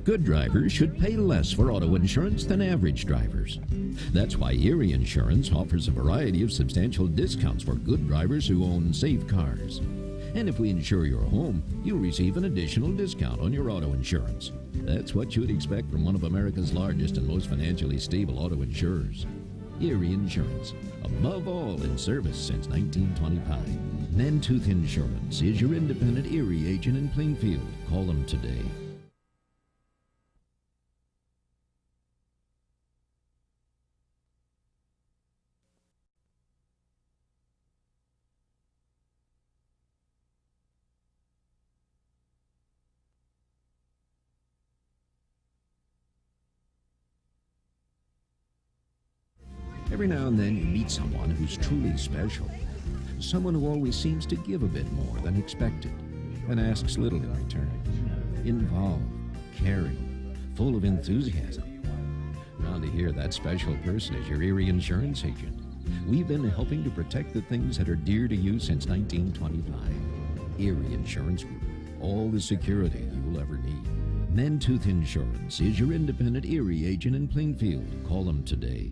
Good drivers should pay less for auto insurance than average drivers. That's why Erie Insurance offers a variety of substantial discounts for good drivers who own safe cars. And if we insure your home, you'll receive an additional discount on your auto insurance. That's what you would expect from one of America's largest and most financially stable auto insurers. Erie Insurance, above all in service since 1925. Mantooth Insurance is your independent Erie agent in Plainfield. Call them today. Every now and then you meet someone who's truly special. Someone who always seems to give a bit more than expected and asks little in return. Involved, caring, full of enthusiasm. Around here, that special person is your Erie Insurance agent. We've been helping to protect the things that are dear to you since 1925. Erie Insurance Group. All the security you'll ever need. Mantooth Insurance is your independent Erie agent in Plainfield. Call them today.